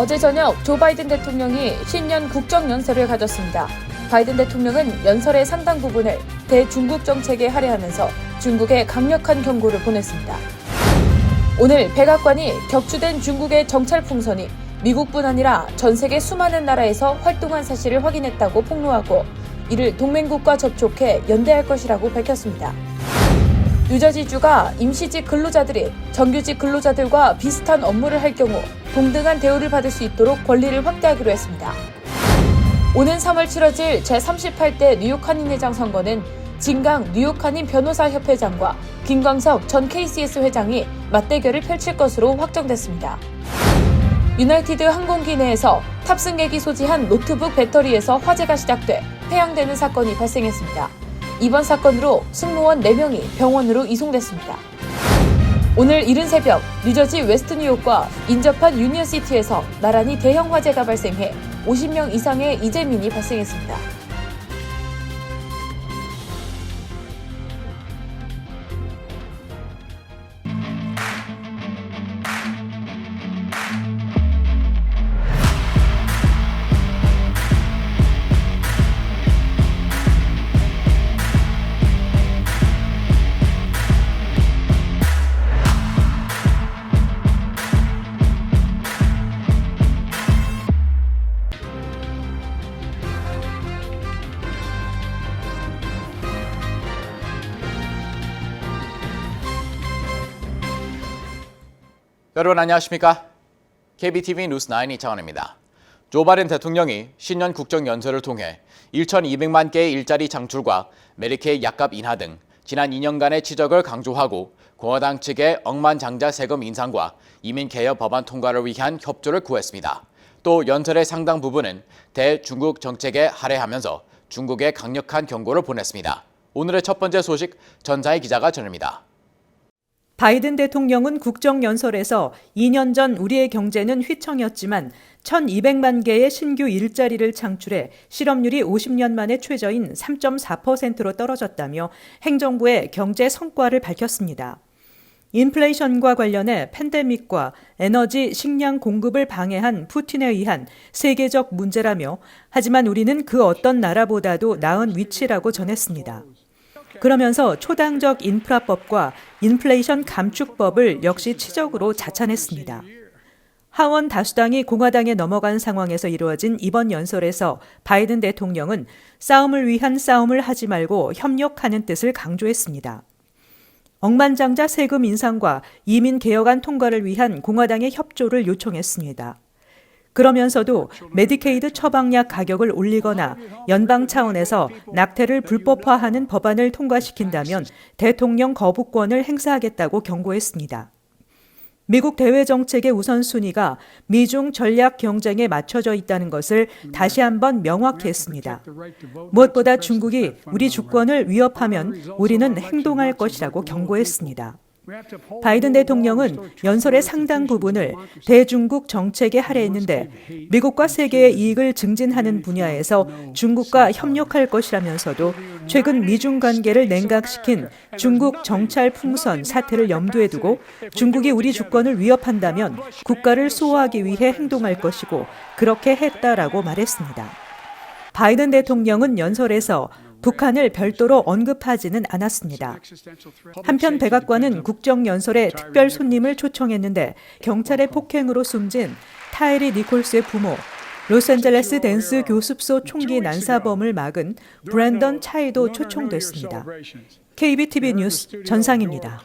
어제 저녁 조 바이든 대통령이 신년 국정연설을 가졌습니다. 바이든 대통령은 연설의 상당 부분을 대중국 정책에 할애하면서 중국에 강력한 경고를 보냈습니다. 오늘 백악관이 격추된 중국의 정찰 풍선이 미국뿐 아니라 전 세계 수많은 나라에서 활동한 사실을 확인했다고 폭로하고 이를 동맹국과 접촉해 연대할 것이라고 밝혔습니다. 뉴저지주가 임시직 근로자들이 정규직 근로자들과 비슷한 업무를 할 경우 동등한 대우를 받을 수 있도록 권리를 확대하기로 했습니다. 오는 3월 치러질 제38대 뉴욕 한인회장 선거는 진강 뉴욕 한인 변호사협회장과 김광석 전 KCS 회장이 맞대결을 펼칠 것으로 확정됐습니다. 유나이티드 항공기 내에서 탑승객이 소지한 노트북 배터리에서 화재가 시작돼 폐양되는 사건이 발생했습니다. 이번 사건으로 승무원 4명이 병원으로 이송됐습니다. 오늘 이른 새벽 뉴저지 웨스트 뉴욕과 인접한 유니언시티에서 나란히 대형 화재가 발생해 50명 이상의 이재민이 발생했습니다. 여러분 안녕하십니까? KBTV 뉴스9 이창원입니다. 조 바이든 대통령이 신년 국정연설을 통해 1,200만 개의 일자리 창출과 메디케이 약값 인하 등 지난 2년간의 치적을 강조하고 공화당 측의 억만장자 세금 인상과 이민 개혁 법안 통과를 위한 협조를 구했습니다. 또 연설의 상당 부분은 대중국 정책에 할애하면서 중국에 강력한 경고를 보냈습니다. 오늘의 첫 번째 소식 전자희 기자가 전합니다. 바이든 대통령은 국정연설에서 2년 전 우리의 경제는 휘청였지만 1,200만 개의 신규 일자리를 창출해 실업률이 50년 만에 최저인 3.4%로 떨어졌다며 행정부의 경제 성과를 밝혔습니다. 인플레이션과 관련해 팬데믹과 에너지, 식량 공급을 방해한 푸틴에 의한 세계적 문제라며 하지만 우리는 그 어떤 나라보다도 나은 위치라고 전했습니다. 그러면서 초당적 인프라법과 인플레이션 감축법을 역시 치적으로 자찬했습니다. 하원 다수당이 공화당에 넘어간 상황에서 이루어진 이번 연설에서 바이든 대통령은 싸움을 위한 싸움을 하지 말고 협력하는 뜻을 강조했습니다. 억만장자 세금 인상과 이민 개혁안 통과를 위한 공화당의 협조를 요청했습니다. 그러면서도 메디케이드 처방약 가격을 올리거나 연방 차원에서 낙태를 불법화하는 법안을 통과시킨다면 대통령 거부권을 행사하겠다고 경고했습니다. 미국 대외 정책의 우선순위가 미중 전략 경쟁에 맞춰져 있다는 것을 다시 한번 명확히 했습니다. 무엇보다 중국이 우리 주권을 위협하면 우리는 행동할 것이라고 경고했습니다. 바이든 대통령은 연설의 상당 부분을 대중국 정책에 할애했는데 미국과 세계의 이익을 증진하는 분야에서 중국과 협력할 것이라면서도 최근 미중 관계를 냉각시킨 중국 정찰 풍선 사태를 염두에 두고 중국이 우리 주권을 위협한다면 국가를 수호하기 위해 행동할 것이고 그렇게 했다라고 말했습니다. 바이든 대통령은 연설에서 북한을 별도로 언급하지는 않았습니다. 한편 백악관은 국정연설에 특별 손님을 초청했는데 경찰의 폭행으로 숨진 타이리 니콜스의 부모, 로스앤젤레스 댄스 교습소 총기 난사범을 막은 브랜던 차이도 초청됐습니다. KBTV 뉴스 전상입니다.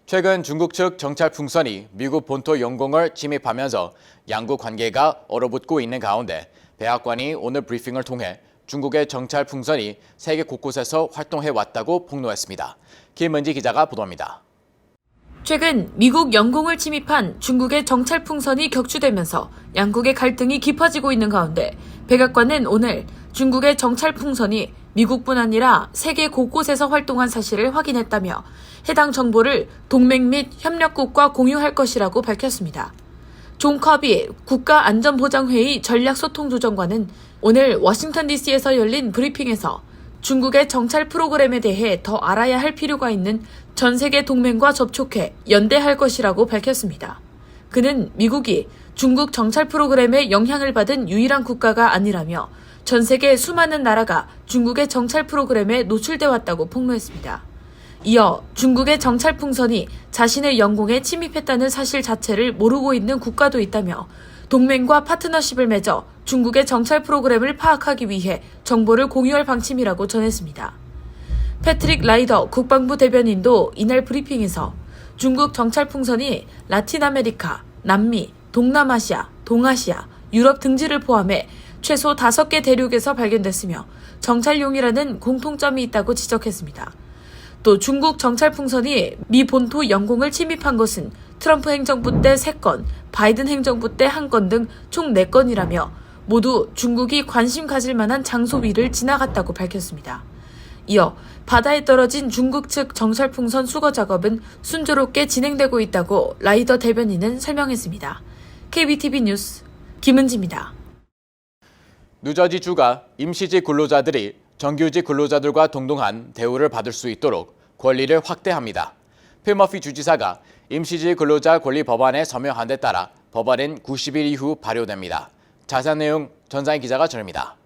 최근 중국 측 정찰 풍선이 미국 본토 영공을 침입하면서 양국 관계가 얼어붙고 있는 가운데 백악관이 오늘 브리핑을 통해 중국의 정찰 풍선이 세계 곳곳에서 활동해왔다고 폭로했습니다. 김은지 기자가 보도합니다. 최근 미국 영공을 침입한 중국의 정찰 풍선이 격추되면서 양국의 갈등이 깊어지고 있는 가운데 백악관은 오늘 중국의 정찰 풍선이 미국뿐 아니라 세계 곳곳에서 활동한 사실을 확인했다며 해당 정보를 동맹 및 협력국과 공유할 것이라고 밝혔습니다. 존 커비 국가안전보장회의 전략소통조정관은 오늘 워싱턴 DC에서 열린 브리핑에서 중국의 정찰 프로그램에 대해 더 알아야 할 필요가 있는 전 세계 동맹과 접촉해 연대할 것이라고 밝혔습니다. 그는 미국이 중국 정찰 프로그램에 영향을 받은 유일한 국가가 아니라며 전 세계 수많은 나라가 중국의 정찰 프로그램에 노출돼 왔다고 폭로했습니다. 이어 중국의 정찰 풍선이 자신의 영공에 침입했다는 사실 자체를 모르고 있는 국가도 있다며 동맹과 파트너십을 맺어 중국의 정찰 프로그램을 파악하기 위해 정보를 공유할 방침이라고 전했습니다. 패트릭 라이더 국방부 대변인도 이날 브리핑에서 중국 정찰 풍선이 라틴 아메리카, 남미, 동남아시아, 동아시아, 유럽 등지를 포함해 최소 5개 대륙에서 발견됐으며 정찰용이라는 공통점이 있다고 지적했습니다. 또 중국 정찰 풍선이 미 본토 영공을 침입한 것은 트럼프 행정부 때 3건, 바이든 행정부 때 1건 등 총 4건이라며 모두 중국이 관심 가질 만한 장소 위를 지나갔다고 밝혔습니다. 이어 바다에 떨어진 중국 측 정찰 풍선 수거 작업은 순조롭게 진행되고 있다고 라이더 대변인은 설명했습니다. KBTV 뉴스 김은지입니다. 뉴저지주가 임시직 근로자들이 정규직 근로자들과 동등한 대우를 받을 수 있도록 권리를 확대합니다. 필 머피 주지사가 임시직 근로자 권리 법안에 서명한 데 따라 법안은 90일 이후 발효됩니다. 자세한 내용 전상희 기자가 전합니다.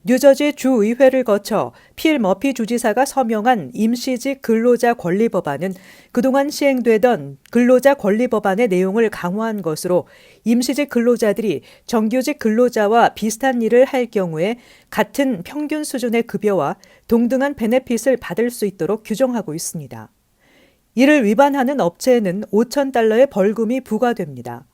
뉴저지 주의회를 거쳐 필 머피 주지사가 서명한 임시직 근로자 권리 법안은 그동안 시행되던 근로자 권리 법안의 내용을 강화한 것으로 임시직 근로자들이 정규직 근로자와 비슷한 일을 할 경우에 같은 평균 수준의 급여와 동등한 베네핏을 받을 수 있도록 규정하고 있습니다. 이를 위반하는 업체에는 $5,000의 벌금이 부과됩니다.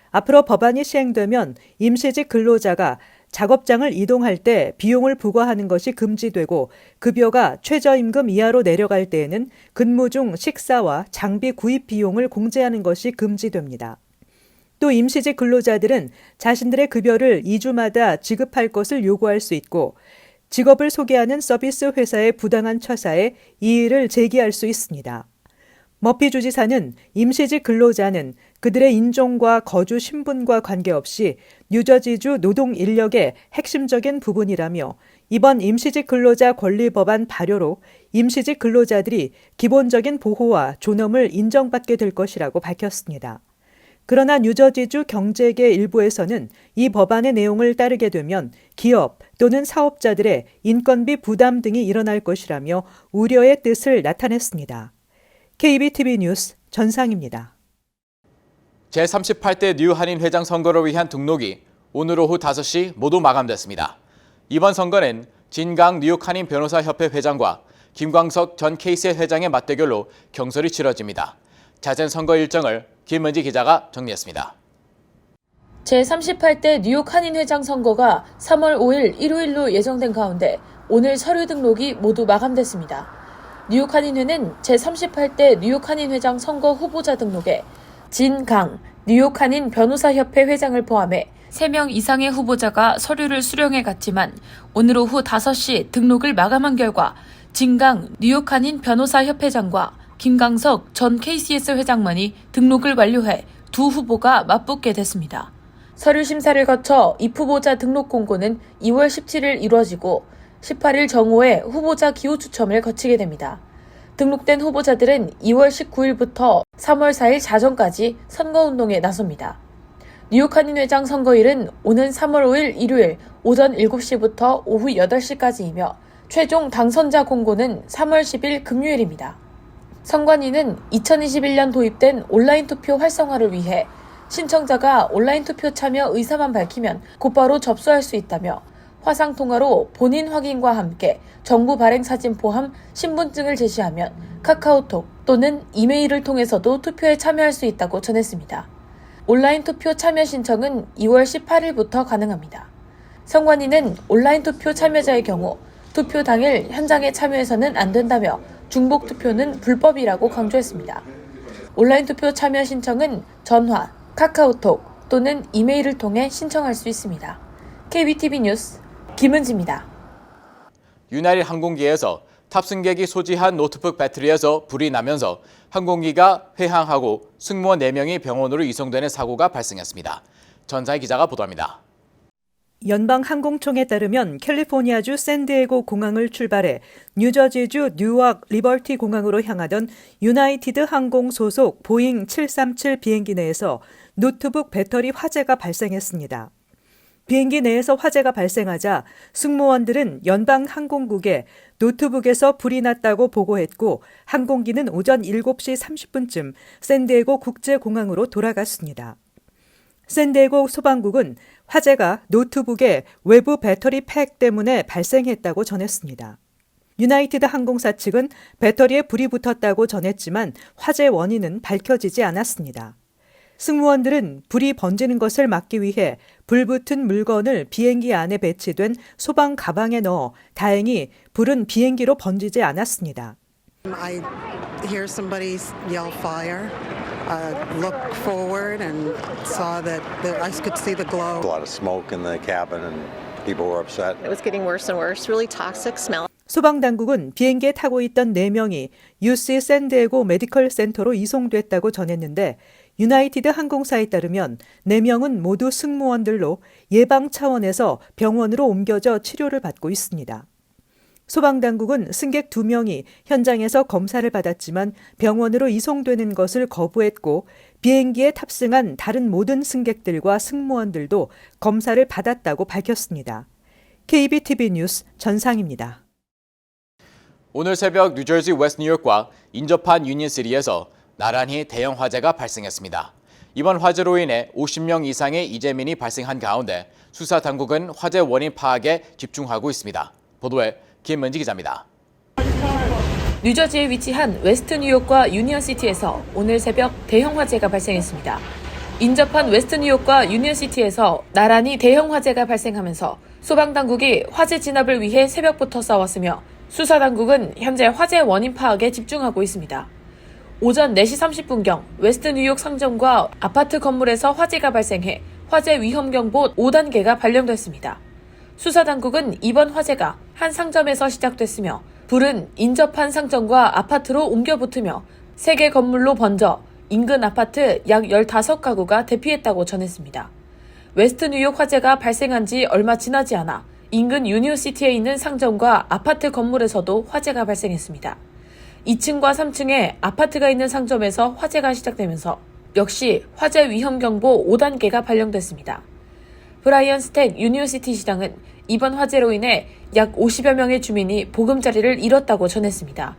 앞으로 법안이 시행되면 임시직 근로자가 작업장을 이동할 때 비용을 부과하는 것이 금지되고 급여가 최저임금 이하로 내려갈 때에는 근무 중 식사와 장비 구입 비용을 공제하는 것이 금지됩니다. 또 임시직 근로자들은 자신들의 급여를 2주마다 지급할 것을 요구할 수 있고 직업을 소개하는 서비스 회사의 부당한 처사에 이의를 제기할 수 있습니다. 머피 주지사는 임시직 근로자는 그들의 인종과 거주 신분과 관계없이 뉴저지주 노동 인력의 핵심적인 부분이라며 이번 임시직 근로자 권리 법안 발효로 임시직 근로자들이 기본적인 보호와 존엄을 인정받게 될 것이라고 밝혔습니다. 그러나 뉴저지주 경제계 일부에서는 이 법안의 내용을 따르게 되면 기업 또는 사업자들의 인건비 부담 등이 일어날 것이라며 우려의 뜻을 나타냈습니다. KBTV 뉴스 전상입니다. 제38대 뉴 한인 회장 선거를 위한 등록이 오늘 오후 5시 모두 마감됐습니다. 이번 선거는 진강 뉴욕 한인 변호사 협회 회장과 김광석 전 KCL 회장의 맞대결로 경선이 치러집니다. 자세한 선거 일정을 김은지 기자가 정리했습니다. 제38대 뉴욕 한인 회장 선거가 3월 5일 일요일로 예정된 가운데 오늘 서류 등록이 모두 마감됐습니다. 뉴욕 한인회는 제38대 뉴욕 한인회장 선거 후보자 등록에 진강 뉴욕 한인 변호사협회 회장을 포함해 3명 이상의 후보자가 서류를 수령해 갔지만 오늘 오후 5시 등록을 마감한 결과 진강 뉴욕 한인 변호사협회장과 김광석 전 KCS 회장만이 등록을 완료해 두 후보가 맞붙게 됐습니다. 서류 심사를 거쳐 입후보자 등록 공고는 2월 17일 이루어지고 18일 정오에 후보자 기호 추첨을 거치게 됩니다. 등록된 후보자들은 2월 19일부터 3월 4일 자정까지 선거운동에 나섭니다. 뉴욕 한인회장 선거일은 오는 3월 5일 일요일 오전 7시부터 오후 8시까지이며 최종 당선자 공고는 3월 10일 금요일입니다. 선관위는 2021년 도입된 온라인 투표 활성화를 위해 신청자가 온라인 투표 참여 의사만 밝히면 곧바로 접수할 수 있다며 화상통화로 본인 확인과 함께 정부 발행 사진 포함 신분증을 제시하면 카카오톡 또는 이메일을 통해서도 투표에 참여할 수 있다고 전했습니다. 온라인 투표 참여 신청은 2월 18일부터 가능합니다. 선관위는 온라인 투표 참여자의 경우 투표 당일 현장에 참여해서는 안 된다며 중복 투표는 불법이라고 강조했습니다. 온라인 투표 참여 신청은 전화, 카카오톡 또는 이메일을 통해 신청할 수 있습니다. KBTV 뉴스 김은지입니다. 유나일 항공기에서 탑승객이 소지한 노트북 배터리에서 불이 나면서 항공기가 회항하고 승무원 4명이 병원으로 이송되는 사고가 발생했습니다. 전상희 기자가 보도합니다. 연방항공청에 따르면 캘리포니아주 샌디에고 공항을 출발해 뉴저지주 뉴악 리버티 공항으로 향하던 유나이티드 항공 소속 보잉 737 비행기 내에서 노트북 배터리 화재가 발생했습니다. 비행기 내에서 화재가 발생하자 승무원들은 연방항공국에 노트북에서 불이 났다고 보고했고 항공기는 오전 7시 30분쯤 샌디에고 국제공항으로 돌아갔습니다. 샌디에고 소방국은 화재가 노트북의 외부 배터리 팩 때문에 발생했다고 전했습니다. 유나이티드 항공사 측은 배터리에 불이 붙었다고 전했지만 화재 원인은 밝혀지지 않았습니다. 승무원들은 불이 번지는 것을 막기 위해 불붙은 물건을 비행기 안에 배치된 소방 가방에 넣어 다행히 불은 비행기로 번지지 않았습니다. I hear somebody yell fire. Looked forward and saw that I could see the glow. A lot of smoke in the cabin and people were upset. It was getting worse and worse, really toxic smell. 소방당국은 비행기에 타고 있던 4명이 UC 샌디에고 메디컬 센터로 이송됐다고 전했는데 유나이티드 항공사에 따르면 4명은 모두 승무원들로 예방 차원에서 병원으로 옮겨져 치료를 받고 있습니다. 소방당국은 승객 2명이 현장에서 검사를 받았지만 병원으로 이송되는 것을 거부했고 비행기에 탑승한 다른 모든 승객들과 승무원들도 검사를 받았다고 밝혔습니다. KBTV 뉴스 전상입니다. 오늘 새벽 뉴저지 웨스트 뉴욕과 인접한 유니언시티에서 나란히 대형 화재가 발생했습니다. 이번 화재로 인해 50명 이상의 이재민이 발생한 가운데 수사 당국은 화재 원인 파악에 집중하고 있습니다. 보도에 김은지 기자입니다. 뉴저지에 위치한 웨스트 뉴욕과 유니언시티에서 오늘 새벽 대형 화재가 발생했습니다. 인접한 웨스트 뉴욕과 유니언시티에서 나란히 대형 화재가 발생하면서 소방당국이 화재 진압을 위해 새벽부터 싸웠으며 수사당국은 현재 화재 원인 파악에 집중하고 있습니다. 오전 4시 30분경 웨스트 뉴욕 상점과 아파트 건물에서 화재가 발생해 화재 위험경보 5단계가 발령됐습니다. 수사당국은 이번 화재가 한 상점에서 시작됐으며 불은 인접한 상점과 아파트로 옮겨 붙으며 3개 건물로 번져 인근 아파트 약 15가구가 대피했다고 전했습니다. 웨스트 뉴욕 화재가 발생한 지 얼마 지나지 않아 인근 유니온시티에 있는 상점과 아파트 건물에서도 화재가 발생했습니다. 2층과 3층에 아파트가 있는 상점에서 화재가 시작되면서 역시 화재 위험경보 5단계가 발령됐습니다. 브라이언 스택 유니온시티 시장은 이번 화재로 인해 약 50여 명의 주민이 보금자리를 잃었다고 전했습니다.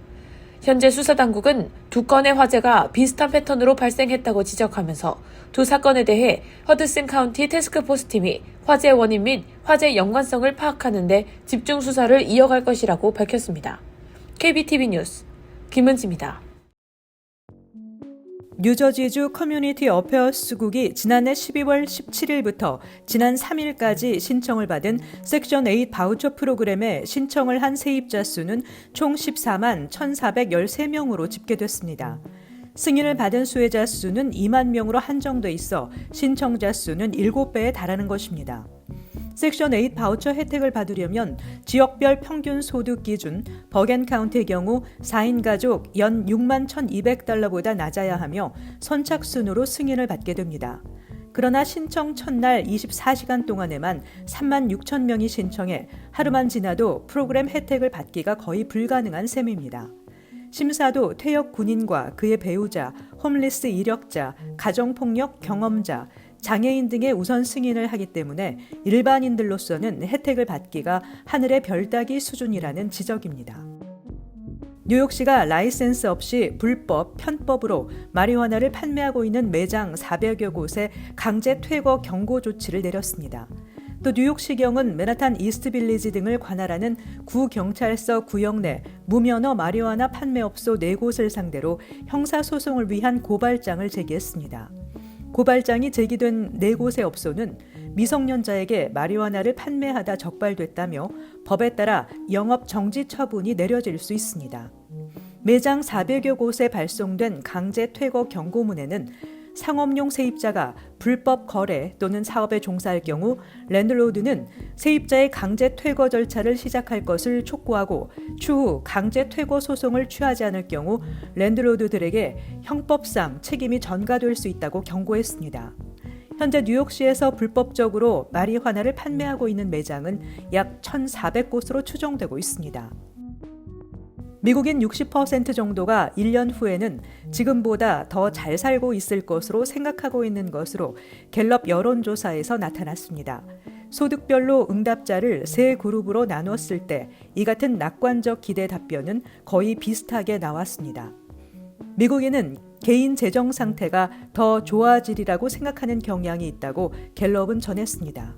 현재 수사당국은 2건의 화재가 비슷한 패턴으로 발생했다고 지적하면서 두 사건에 대해 허드슨 카운티 태스크포스 팀이 화재 원인 및 화재 연관성을 파악하는 데 집중 수사를 이어갈 것이라고 밝혔습니다. KBTV 뉴스 김은지입니다. 뉴저지주 커뮤니티 어페어스국이 지난해 12월 17일부터 지난 3일까지 신청을 받은 섹션 8 바우처 프로그램에 신청을 한 세입자 수는 총 14만 1,413명으로 집계됐습니다. 승인을 받은 수혜자 수는 2만 명으로 한정돼 있어 신청자 수는 7배에 달하는 것입니다. 섹션 8 바우처 혜택을 받으려면 지역별 평균 소득 기준 버겐 카운티의 경우 4인 가족 연 6만 1,200달러보다 낮아야 하며 선착순으로 승인을 받게 됩니다. 그러나 신청 첫날 24시간 동안에만 3만 6천 명이 신청해 하루만 지나도 프로그램 혜택을 받기가 거의 불가능한 셈입니다. 심사도 퇴역 군인과 그의 배우자, 홈리스 이력자, 가정폭력 경험자, 장애인 등의 우선 승인을 하기 때문에 일반인들로서는 혜택을 받기가 하늘의 별 따기 수준이라는 지적입니다. 뉴욕시가 라이센스 없이 불법, 편법으로 마리화나를 판매하고 있는 매장 400여 곳에 강제 퇴거 경고 조치를 내렸습니다. 또 뉴욕시경은 맨하탄 이스트빌리지 등을 관할하는 구경찰서 구역 내 무면허 마리화나 판매업소 4곳을 상대로 형사소송을 위한 고발장을 제기했습니다. 고발장이 제기된 4곳의 업소는 미성년자에게 마리화나를 판매하다 적발됐다며 법에 따라 영업 정지 처분이 내려질 수 있습니다. 매장 400여 곳에 발송된 강제 퇴거 경고문에는 상업용 세입자가 불법 거래 또는 사업에 종사할 경우 랜드로드는 세입자의 강제 퇴거 절차를 시작할 것을 촉구하고 추후 강제 퇴거 소송을 취하지 않을 경우 랜드로드들에게 형법상 책임이 전가될 수 있다고 경고했습니다. 현재 뉴욕시에서 불법적으로 마리화나를 판매하고 있는 매장은 약 1,400곳으로 추정되고 있습니다. 미국인 60% 정도가 1년 후에는 지금보다 더 잘 살고 있을 것으로 생각하고 있는 것으로 갤럽 여론조사에서 나타났습니다. 소득별로 응답자를 세 그룹으로 나눴을 때 이 같은 낙관적 기대 답변은 거의 비슷하게 나왔습니다. 미국인은 개인 재정 상태가 더 좋아지리라고 생각하는 경향이 있다고 갤럽은 전했습니다.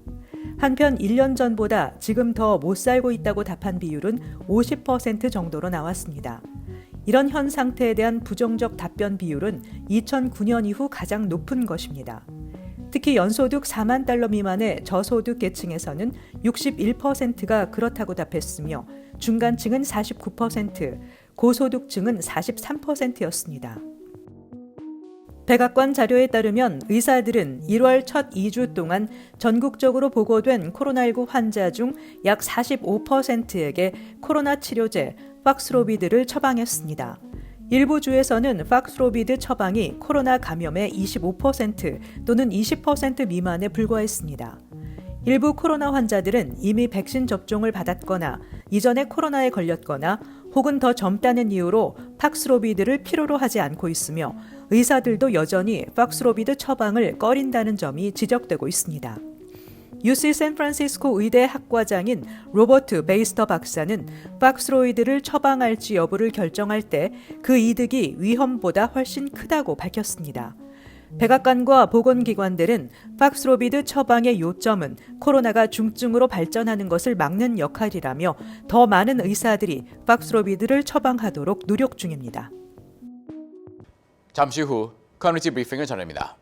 한편 1년 전보다 지금 더 못 살고 있다고 답한 비율은 50% 정도로 나왔습니다. 이런 현 상태에 대한 부정적 답변 비율은 2009년 이후 가장 높은 것입니다. 특히 연소득 4만 달러 미만의 저소득 계층에서는 61%가 그렇다고 답했으며 중간층은 49%, 고소득층은 43%였습니다. 백악관 자료에 따르면 의사들은 1월 첫 2주 동안 전국적으로 보고된 코로나19 환자 중 약 45%에게 코로나 치료제 박스로비드를 처방했습니다. 일부 주에서는 박스로비드 처방이 코로나 감염의 25% 또는 20% 미만에 불과했습니다. 일부 코로나 환자들은 이미 백신 접종을 받았거나 이전에 코로나에 걸렸거나 혹은 더 젊다는 이유로 박스로비드를 필요로 하지 않고 있으며 의사들도 여전히 박스로비드 처방을 꺼린다는 점이 지적되고 있습니다. UC 샌프란시스코 의대 학과장인 로버트 베이스터 박사는 박스로이드를 처방할지 여부를 결정할 때 그 이득이 위험보다 훨씬 크다고 밝혔습니다. 백악관과 보건기관들은 박스로비드 처방의 요점은 코로나가 중증으로 발전하는 것을 막는 역할이라며 더 많은 의사들이 박스로비드를 처방하도록 노력 중입니다. 잠시 후 커뮤니티 브리핑을 전합니다.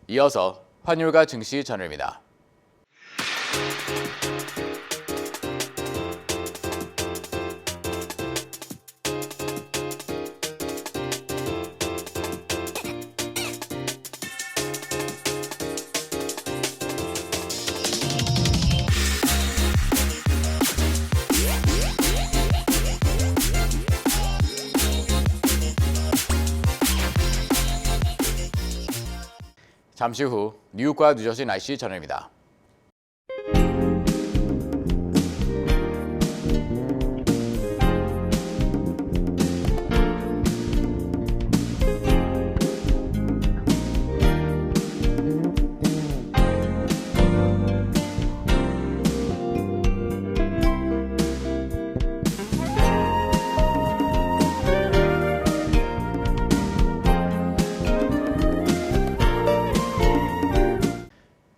이어서 환율과 증시 전해드립니다. 잠시 후 뉴욕과 뉴저지 날씨 전해드립니다.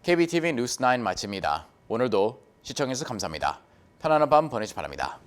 KBTV 뉴스 9 마칩니다. 오늘도 시청해주셔서 감사합니다. 편안한 밤 보내시기 바랍니다.